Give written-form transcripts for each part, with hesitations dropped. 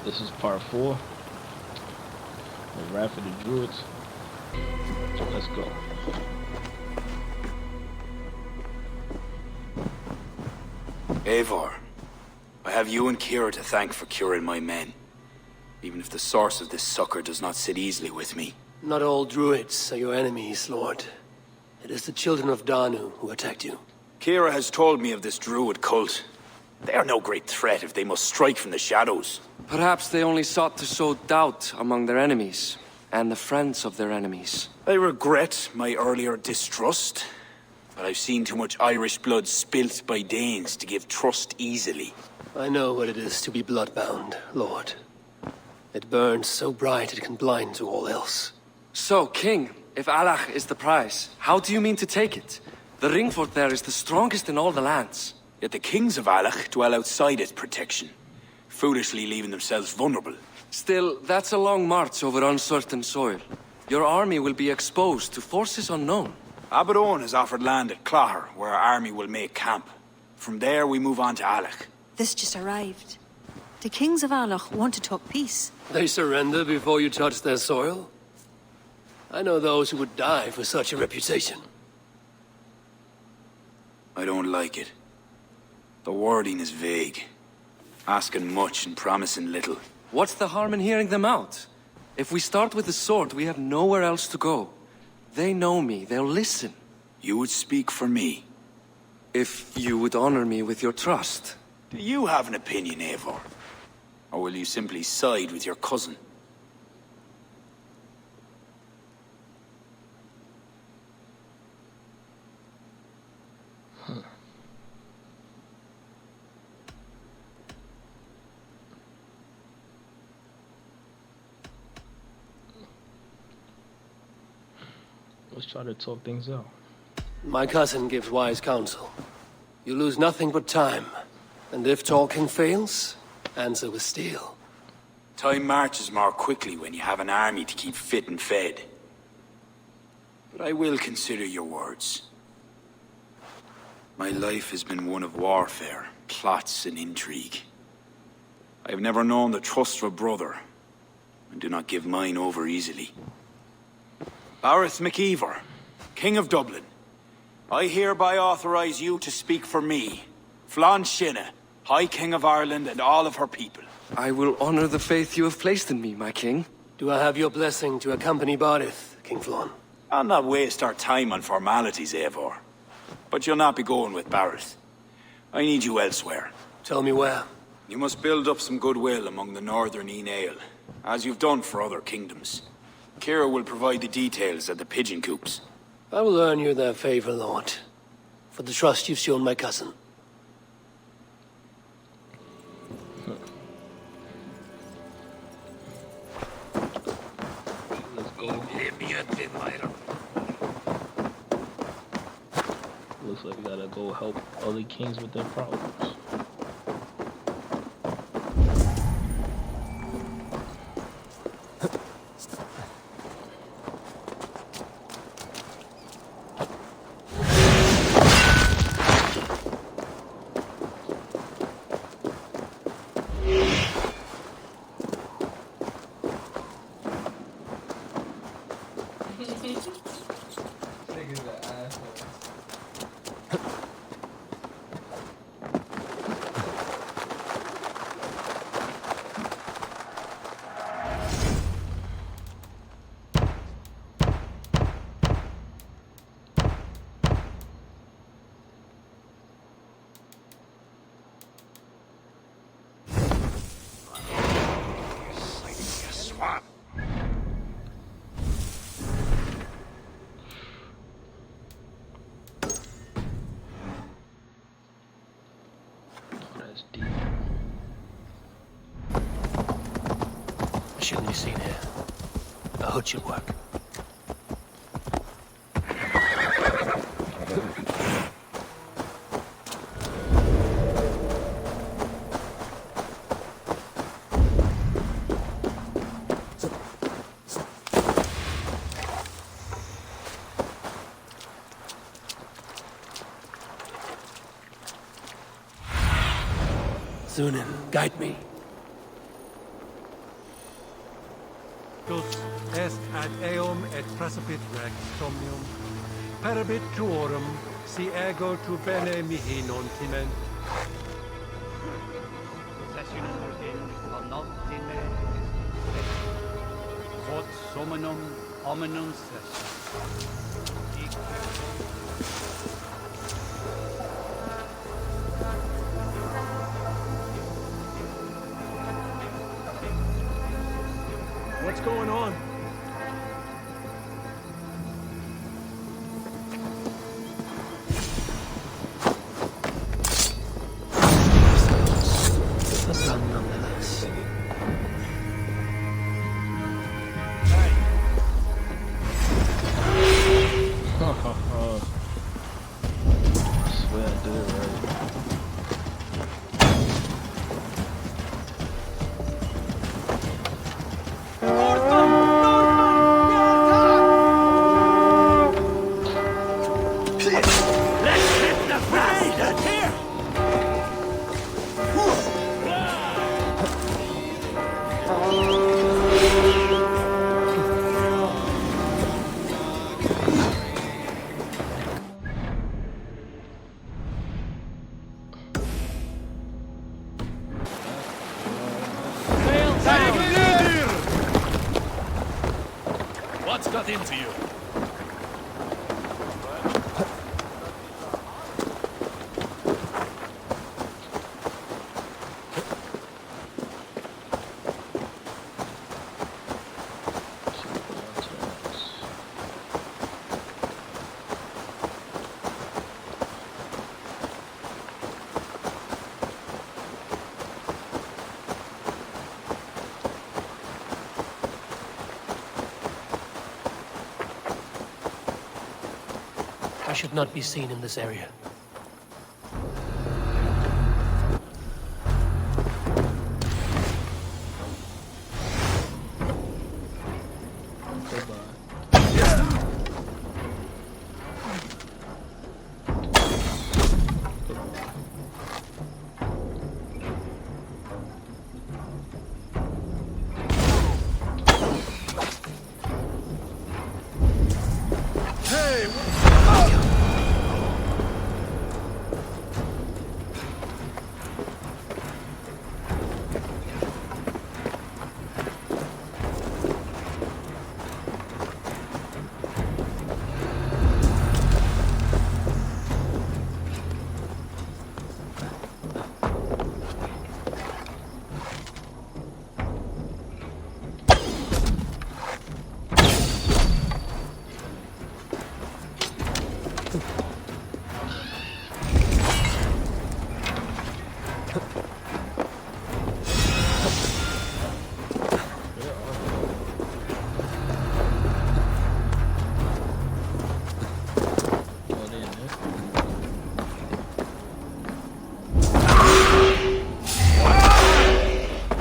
This is part 4 of Wrath of the Druids. Let's go. Eivor, I have you and Kira to thank for curing my men. Even if the source of this succor does not sit easily with me. Not all druids are your enemies, Lord. It is the children of Danu who attacked you. Kira has told me of this druid cult. They are no great threat if they must strike from the shadows. Perhaps they only sought to sow doubt among their enemies, and the friends of their enemies. I regret my earlier distrust, but I've seen too much Irish blood spilt by Danes to give trust easily. I know what it is to be bloodbound, Lord. It burns so bright it can blind to all else. So, King, if Alach is the prize, how do you mean to take it? The ring fort there is the strongest in all the lands. Yet the kings of Alach dwell outside its protection, foolishly leaving themselves vulnerable. Still, that's a long march over uncertain soil. Your army will be exposed to forces unknown. Abaddon has offered land at Claher, where our army will make camp. From there, we move on to Alach. This just arrived. The kings of Alach want to talk peace. They surrender before you touch their soil? I know those who would die for such a reputation. I don't like it. The wording is vague. Asking much and promising little. What's the harm in hearing them out? If we start with the sword, we have nowhere else to go. They know me, they'll listen. You would speak for me. If you would honor me with your trust. Do you have an opinion, Eivor? Or will you simply side with your cousin? Let's try to talk things out. My cousin gives wise counsel. You lose nothing but time. And if talking fails, answer with steel. Time marches more quickly when you have an army to keep fit and fed. But I will consider your words. My life has been one of warfare, plots and intrigue. I have never known the trust of a brother, and do not give mine over easily. Bareth McIver, King of Dublin, I hereby authorize you to speak for me, Flann Shinna, High King of Ireland and all of her people. I will honor the faith you have placed in me, my king. Do I have your blessing to accompany Barith, King Flann? I'll not waste our time on formalities, Eivor. But you'll not be going with Bareth. I need you elsewhere. Tell me where. You must build up some goodwill among the northern Aele, as you've done for other kingdoms. Kira will provide the details at the pigeon coops. I will earn you their favor, Lord, for the trust you've shown my cousin. Let's go. Looks like we gotta go help other kings with their problems. That's deep. What shouldn't be seen here? A hood should work. Zunin, guide me. Victus est ad eum et precipit rex somnium. Perabit tuorum, si ego tu bene mihi non timent. Sessionum in noctime quod summum hominum session. What's going on? A gun nonetheless. I swear I did it right. What's got into you? I should not be seen in this area.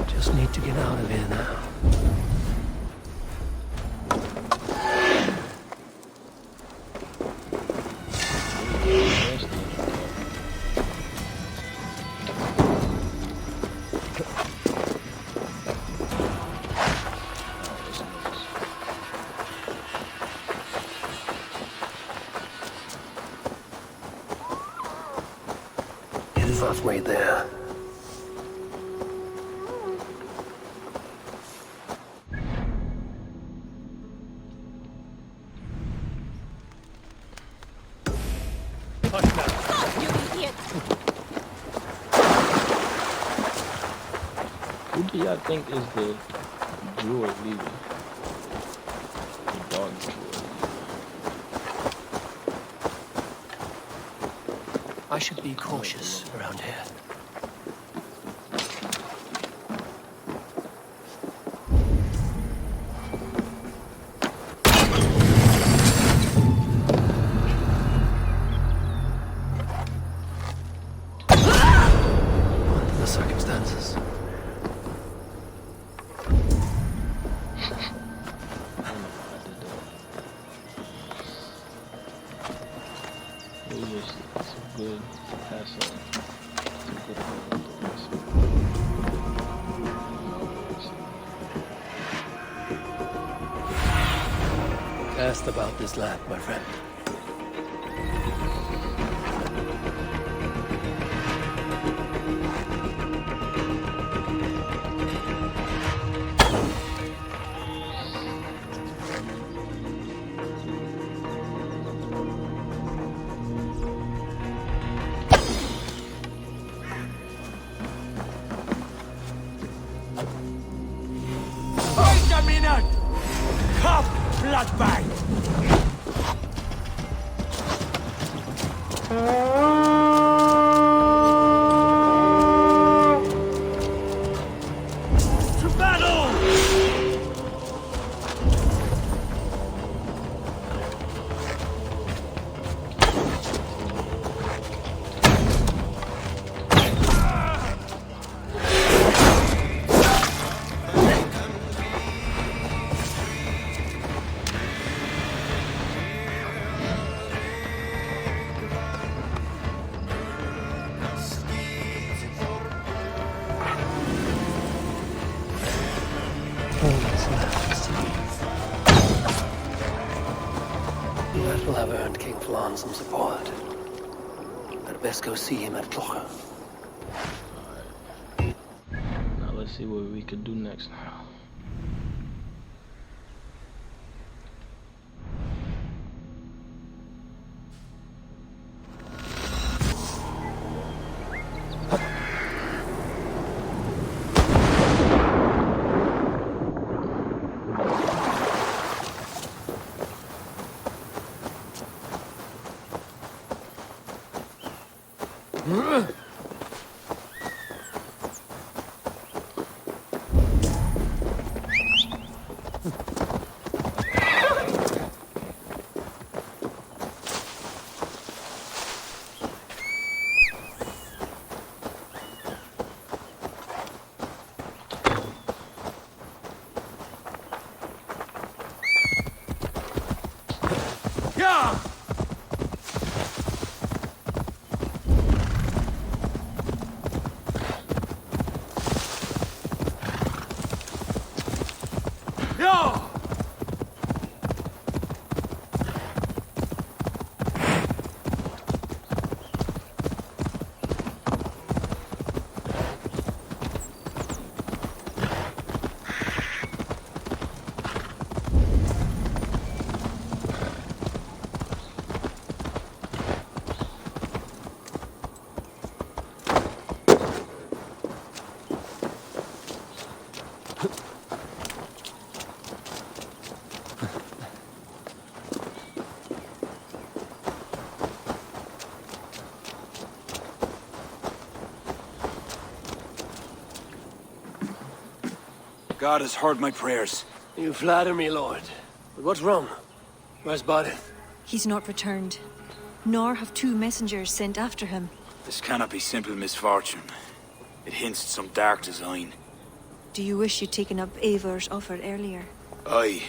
Just need to get out of here now. It's halfway there. Who do y'all think is the druid leader? The dog druid. I should be cautious around here. Under the circumstances. It was just some good pass on. Some good hold on. best about this land, my friend. Wait a minute! Come, bloodbag! To battle! That will have earned King Flann some support. I'd best go see him at Clocher. Now let's see what we could do next now. Yeah! Yeah! God has heard my prayers. You flatter me, Lord. But what's wrong? Where's Bodith? He's not returned, nor have two messengers sent after him. This cannot be simple misfortune. It hints at some dark design. Do you wish you'd taken up Eivor's offer earlier? Aye.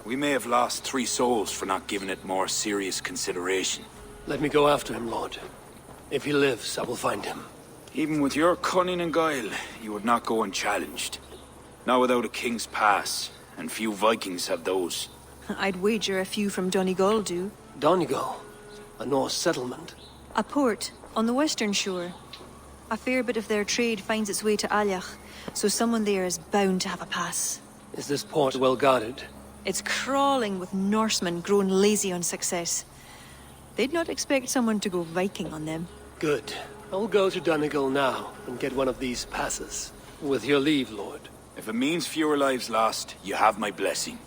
We may have lost 3 souls for not giving it more serious consideration. Let me go after him, Lord. If he lives, I will find him. Even with your cunning and guile, you would not go unchallenged. Not without a king's pass, and few Vikings have those. I'd wager a few from Donegal do. Donegal, a Norse settlement. A port on the western shore. A fair bit of their trade finds its way to Alyach, so someone there is bound to have a pass. Is this port well guarded? It's crawling with Norsemen grown lazy on success. They'd not expect someone to go Viking on them. Good. I'll go to Donegal now and get one of these passes. With your leave, Lord. If it means fewer lives lost, you have my blessing.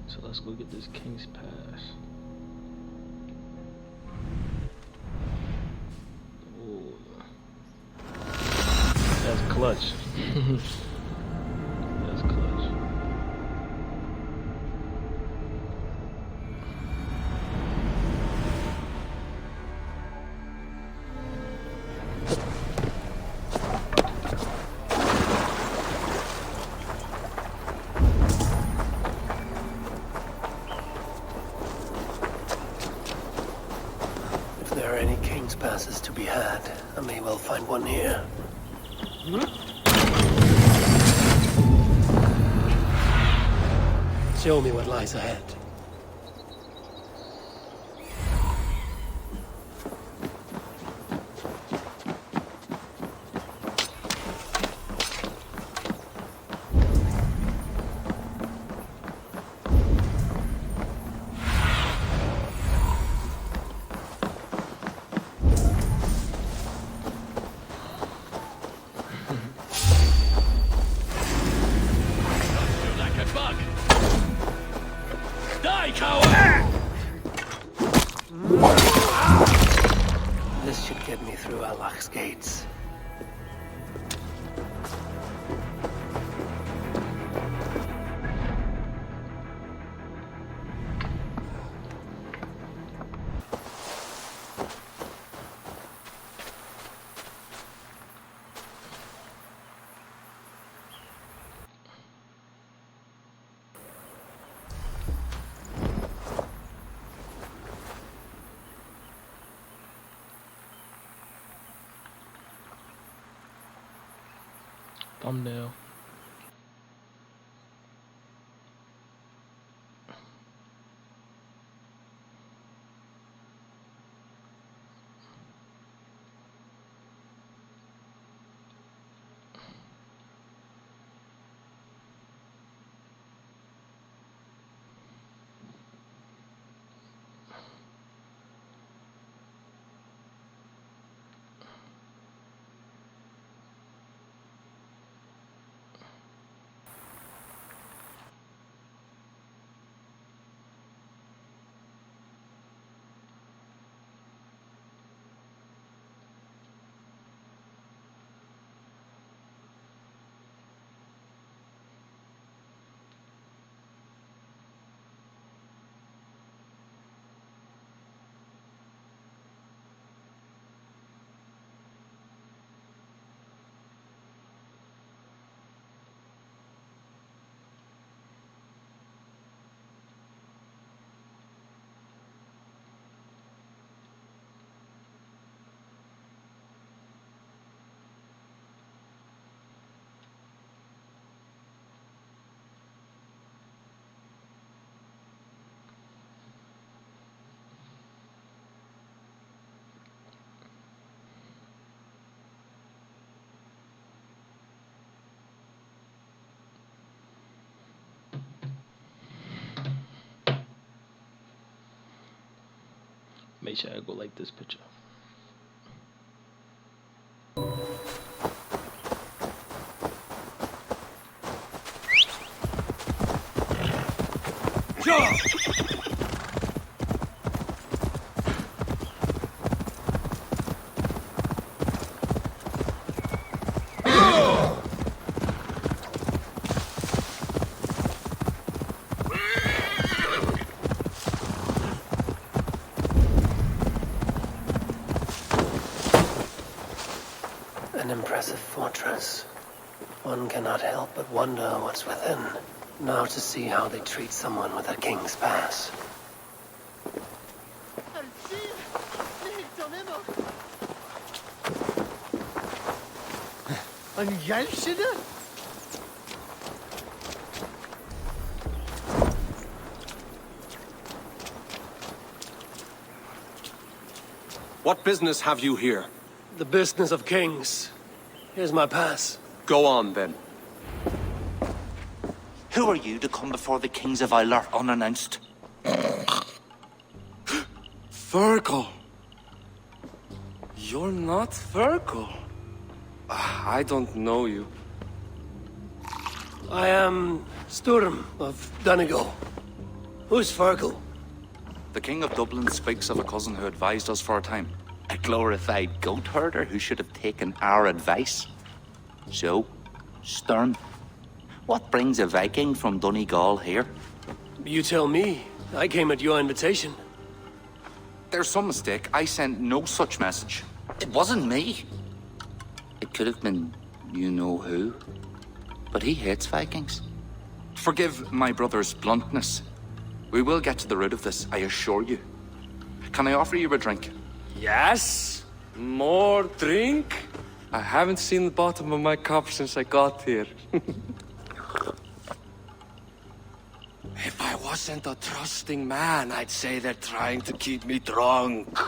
So let's go get this King's Pass. Oh, that's clutch. That's clutch. King's Pass is to be had, I may well find one here. Show me what lies ahead. This should get me through Allach's gates. Thumbnail. Make sure I go like this picture. An impressive fortress. One cannot help but wonder what's within. Now to see how they treat someone with a King's Pass. What business have you here? The business of kings. Here's my pass. Go on, then. Who are you to come before the kings of Ilar unannounced? Fergal. You're not Fergal. I don't know you. I am Sturm of Donegal. Who's Fergal? The King of Dublin speaks of a cousin who advised us for a time. A glorified goat herder who should have taken our advice. So, Sturm, what brings a Viking from Donegal here? You tell me. I came at your invitation. There's some mistake. I sent no such message. It wasn't me. It could have been you know who. But he hates Vikings. Forgive my brother's bluntness. We will get to the root of this, I assure you. Can I offer you a drink? Yes? More drink? I haven't seen the bottom of my cup since I got here. If I wasn't a trusting man, I'd say they're trying to keep me drunk.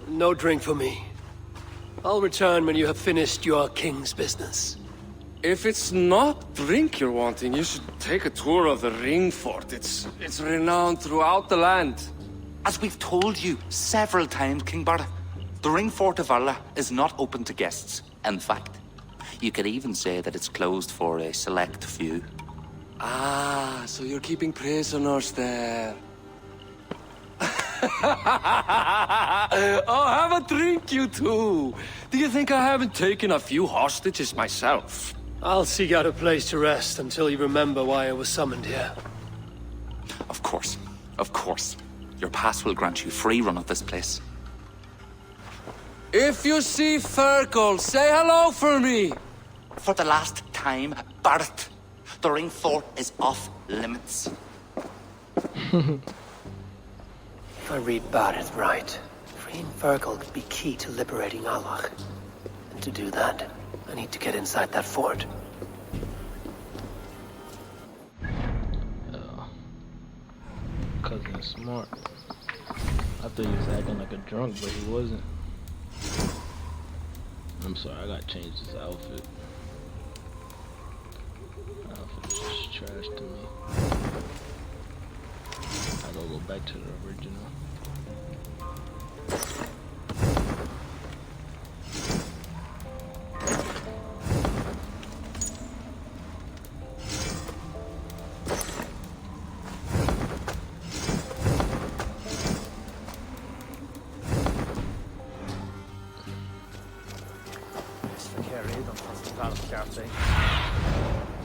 No drink for me. I'll return when you have finished your king's business. If it's not drink you're wanting, you should take a tour of the ring fort. It's renowned throughout the land. As we've told you several times, King Barda, the ring fort of Arla is not open to guests. In fact, you could even say that it's closed for a select few. Ah, so you're keeping prisoners there. Oh, have a drink, you two. Do you think I haven't taken a few hostages myself? I'll seek out a place to rest until you remember why I was summoned here. Of course. Of course. Your pass will grant you free run of this place. If you see Fergal, say hello for me. For the last time, Bart, the ring fort is off limits. If I read Barrett right, freeing Fergal could be key to liberating Alach. And to do that, I need to get inside that fort. Cousin smart. I thought he was acting like a drunk, but he wasn't. I'm sorry, I gotta change this outfit. My outfit's just trash to me. I gotta go back to the original.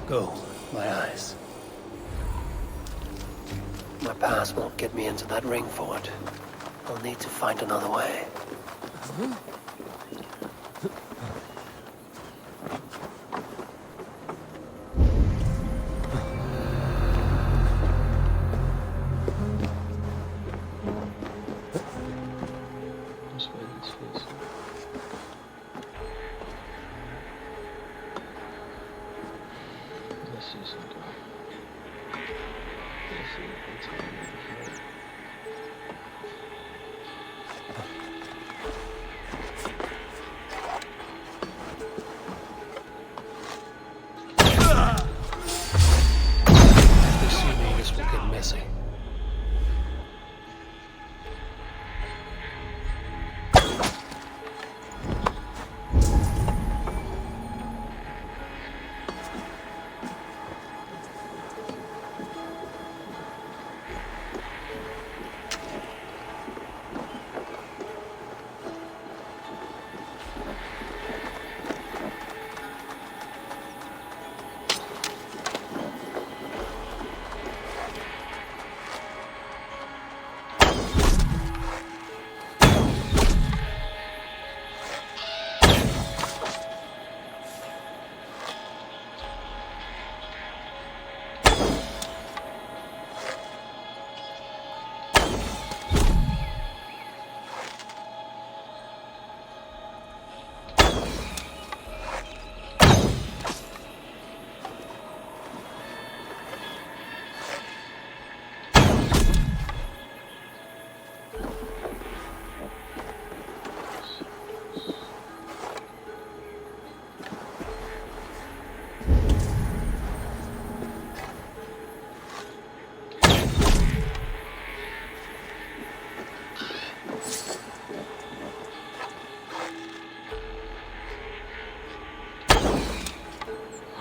Go, my eyes. My pass won't get me into that ring fort. I'll need to find another way.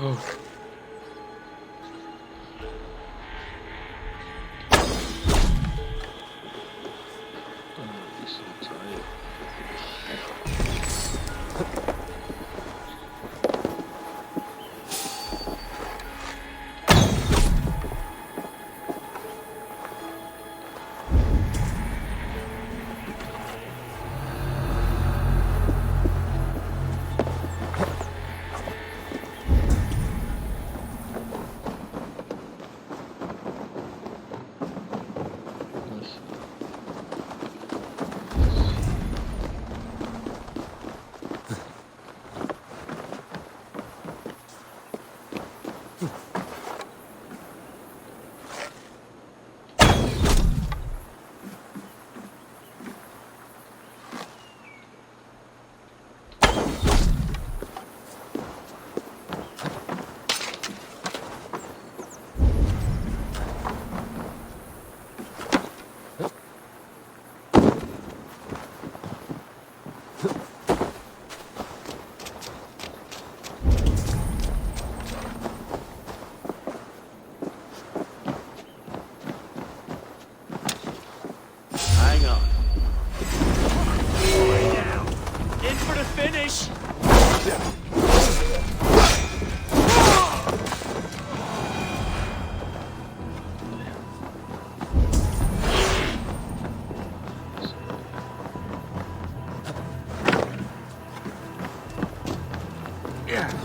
Oh. I'm gonna be so tired.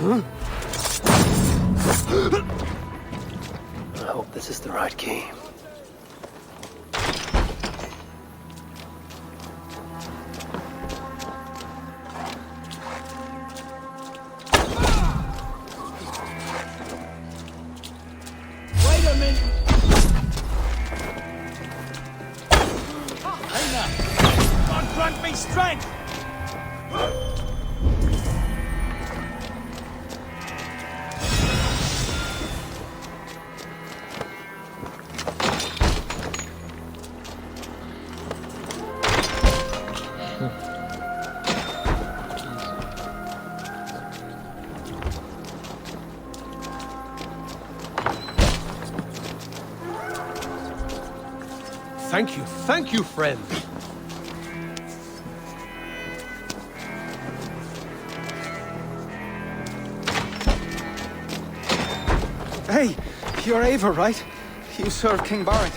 I hope this is the right key. Wait a minute! Hey, God grant me strength! Thank you, friend. Hey, you're Ava, right? You served King Barrett.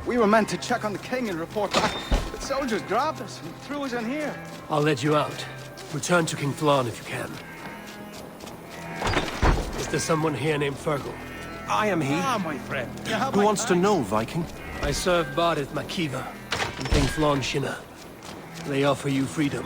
We were meant to check on the king and report back, but soldiers grabbed us and threw us in here. I'll let you out. Return to King Flann if you can. Is there someone here named Fergal? I am he. Ah, my friend. Who wants to know, Viking? I serve Barid Makiva and King Flann Shinna. They offer you freedom.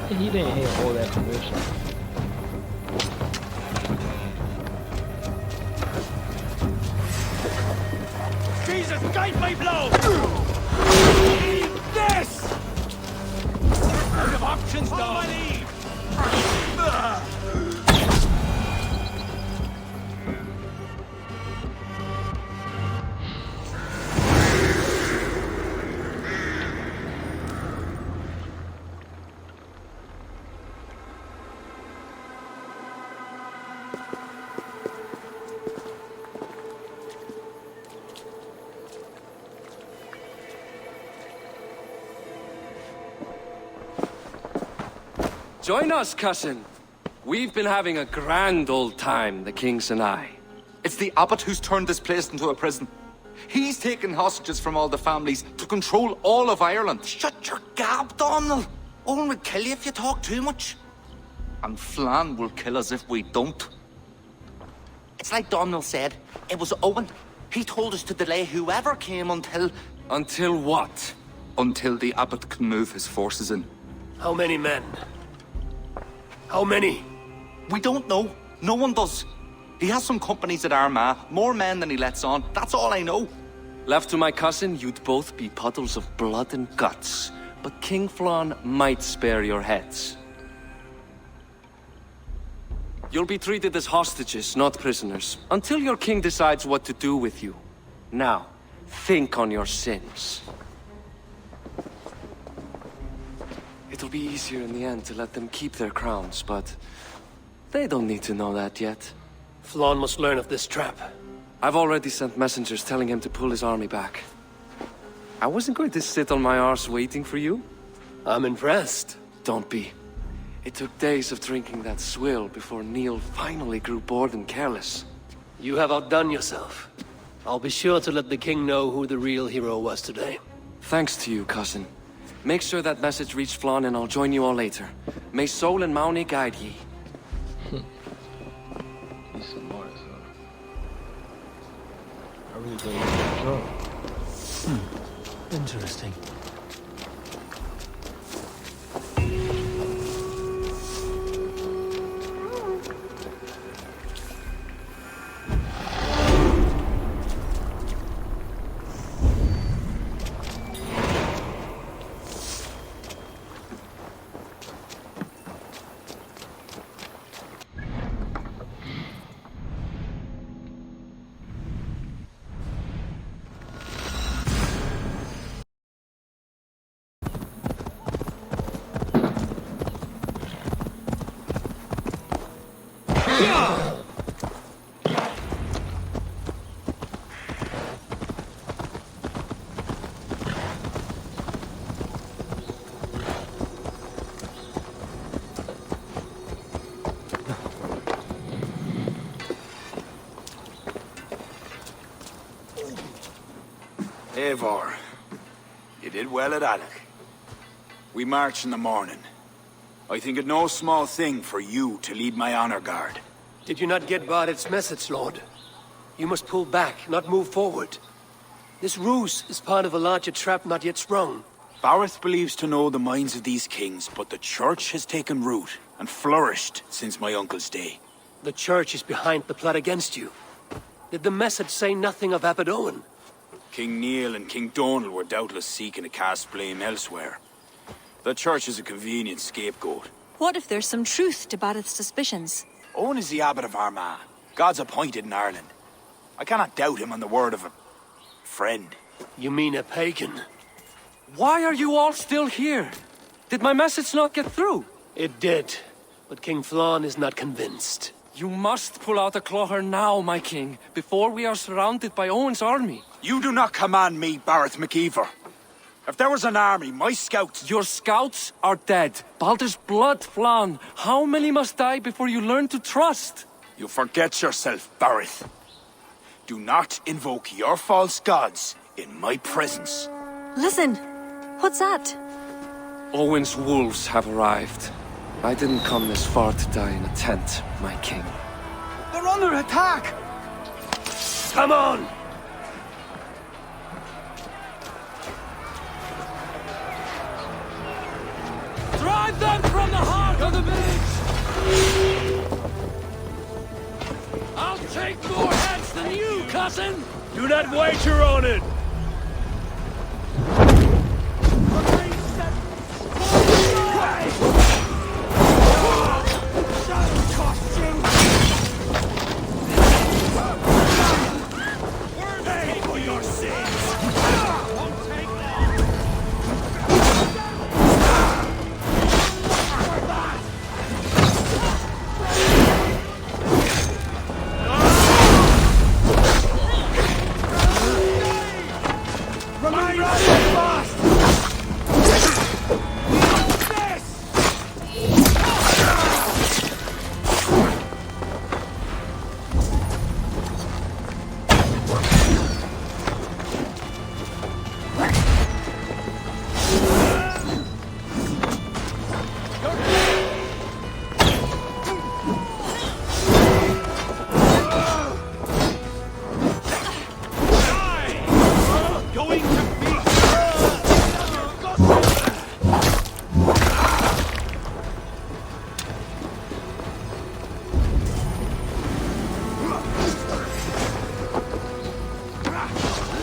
He didn't hear all that commotion. Jesus, guide my blow! Eat this! Out of options, dog! Join us, cousin. We've been having a grand old time, the kings and I. It's the abbot who's turned this place into a prison. He's taken hostages from all the families to control all of Ireland. Shut your gab, Domhnall. Owen would kill you if you talk too much. And Flann will kill us if we don't. It's like Domhnall said. It was Owen. He told us to delay whoever came until... Until what? Until the abbot can move his forces in. How many men? How many? We don't know. No one does. He has some companies at Armagh, more men than he lets on. That's all I know. Left to my cousin, you'd both be puddles of blood and guts. But King Flann might spare your heads. You'll be treated as hostages, not prisoners, until your king decides what to do with you. Now, think on your sins. It'll be easier in the end to let them keep their crowns, but they don't need to know that yet. Flann must learn of this trap. I've already sent messengers telling him to pull his army back. I wasn't going to sit on my arse waiting for you. I'm impressed. Don't be. It took days of drinking that swill before Neil finally grew bored and careless. You have outdone yourself. I'll be sure to let the king know who the real hero was today. Thanks to you, cousin. Make sure that message reached Flann and I'll join you all later. May Sol and Mauni guide ye. He's smart as hell. I really don't know. Interesting. Eivor, you did well at Alec. We march in the morning. I think it no small thing for you to lead my honor guard. Did you not get Barrett's message, Lord? You must pull back, not move forward. This ruse is part of a larger trap not yet sprung. Barrett believes to know the minds of these kings, but the church has taken root and flourished since my uncle's day. The church is behind the plot against you. Did the message say nothing of Abaddon? King Neil and King Donald were doubtless seeking to cast blame elsewhere. The church is a convenient scapegoat. What if there's some truth to Barrett's suspicions? Owen is the abbot of Armagh, God's appointed in Ireland. I cannot doubt him on the word of a friend. You mean a pagan? Why are you all still here? Did my message not get through? It did, but King Flann is not convinced. You must pull out a clawher now, my king, before we are surrounded by Owen's army. You do not command me, Barrett McIver. If there was an army, my scouts... Your scouts are dead. Baldur's blood, Flann. How many must die before you learn to trust? You forget yourself, Barrett. Do not invoke your false gods in my presence. Listen! What's that? Owen's wolves have arrived. I didn't come this far to die in a tent, my king. They're under attack! Come on! Drive them from the heart of the village! I'll take more heads than you, cousin! Do not wager on it! Pay for your sins! Won't take long!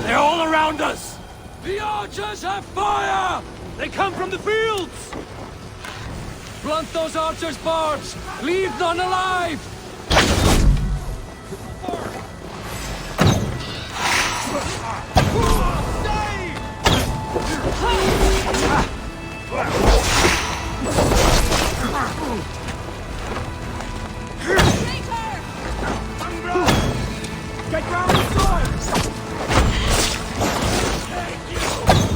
They're all around us! The archers have fire! They come from the fields! Blunt those archers' barbs! Leave none alive! Get round the swords! Thank you!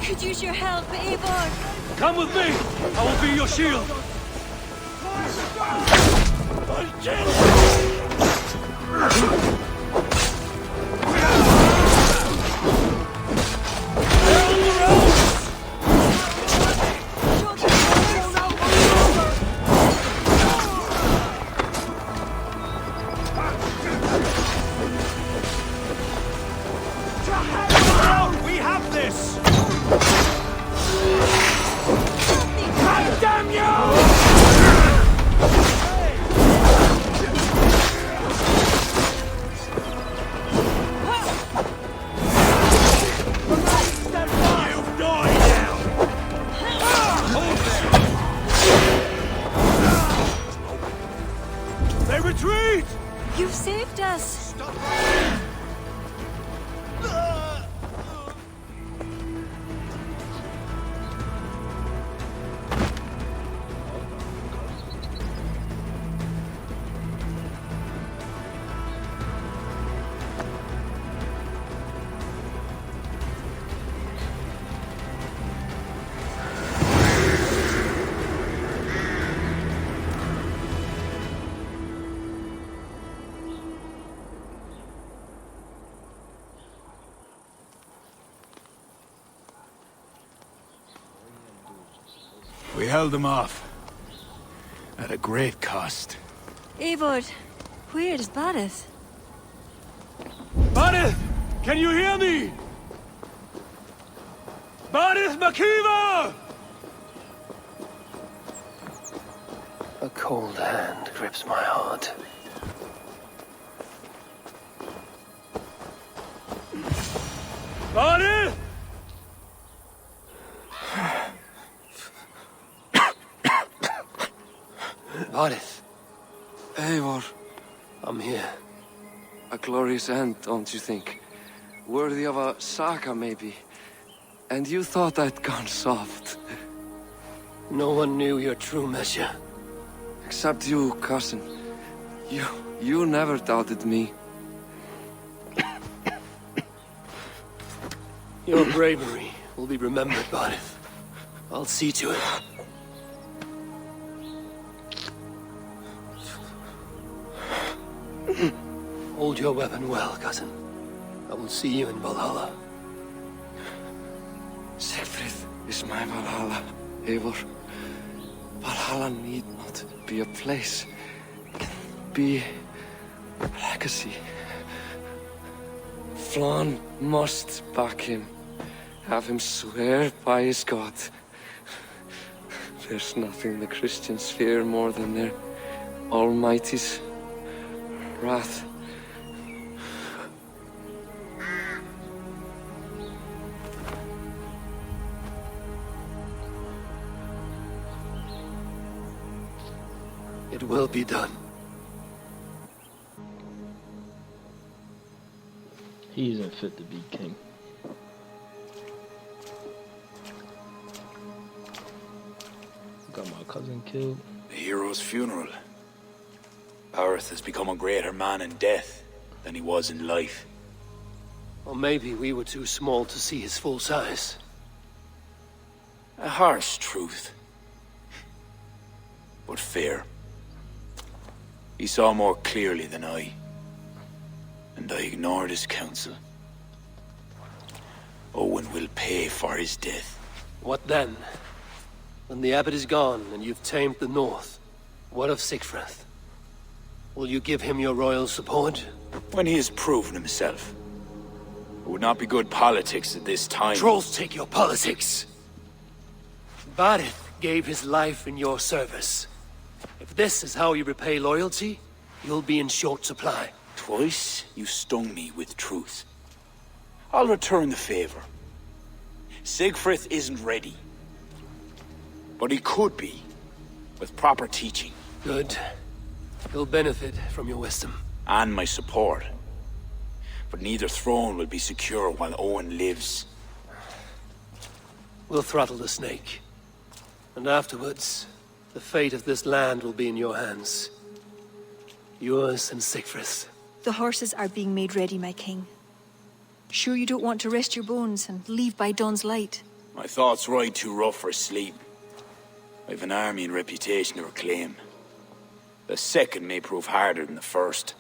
could use your help, Eivor. Come with me! I will be your shield! We have this! God damn you! They retreat! You've saved us. We held them off. At a great cost. Eivor, where is Barith? Barith! Can you hear me? Barith Makiva! A cold hand grips my heart. Barith! Barith, Eivor, I'm here. a glorious end, don't you think? Worthy of a saga, maybe. And you thought I'd gone soft. No one knew your true measure. Except you, cousin. You never doubted me. Your bravery will be remembered, Barith. I'll see to it. Hold your weapon well, cousin. I will see you in Valhalla. Siegfried is my Valhalla, Eivor. Valhalla need not be a place. It can be a legacy. Flann must back him. Have him swear by his God. There's nothing the Christians fear more than their Almighty's wrath. It will be done. He isn't fit to be king. Got my cousin killed. The hero's funeral. Barith has become a greater man in death than he was in life. Or maybe we were too small to see his full size. A harsh truth. But fair. He saw more clearly than I. And I ignored his counsel. Owen will pay for his death. What then? When the abbot is gone and you've tamed the north, what of Siegfried? Will you give him your royal support? When he has proven himself. It would not be good politics at this time. Trolls take your politics. Barith gave his life in your service. If this is how you repay loyalty, you'll be in short supply. Twice you stung me with truth. I'll return the favor. Siegfried isn't ready. But he could be, with proper teaching. Good. He'll benefit from your wisdom. And my support. But neither throne will be secure while Owen lives. We'll throttle the snake. And afterwards, the fate of this land will be in your hands. Yours and Siegfried's. The horses are being made ready, my king. Sure you don't want to rest your bones and leave by dawn's light? My thoughts ride too rough for sleep. I've an army and reputation to reclaim. The second may prove harder than the first.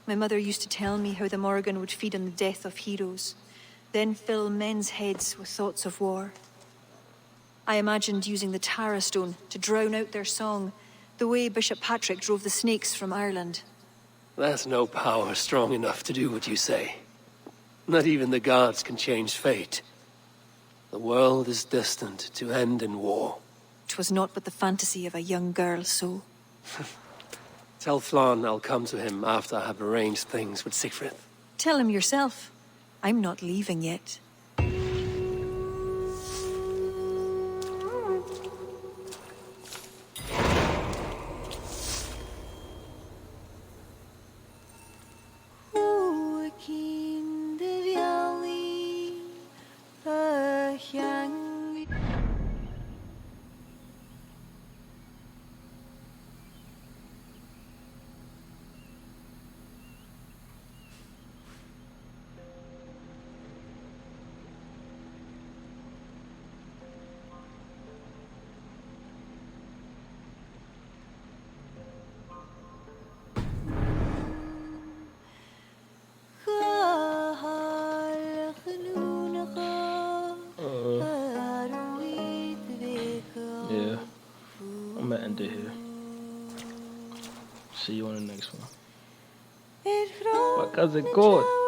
My mother used to tell me how the Morrigan would feed on the death of heroes, then fill men's heads with thoughts of war. I imagined using the Tara Stone to drown out their song, the way Bishop Patrick drove the snakes from Ireland. There's no power strong enough to do what you say. Not even the gods can change fate. The world is destined to end in war. 'Twas not but the fantasy of a young girl's soul. Tell Flann I'll come to him after I have arranged things with Siegfried. Tell him yourself. I'm not leaving yet. Yeah, I'm gonna end it here. See you on the next one. My cousin God.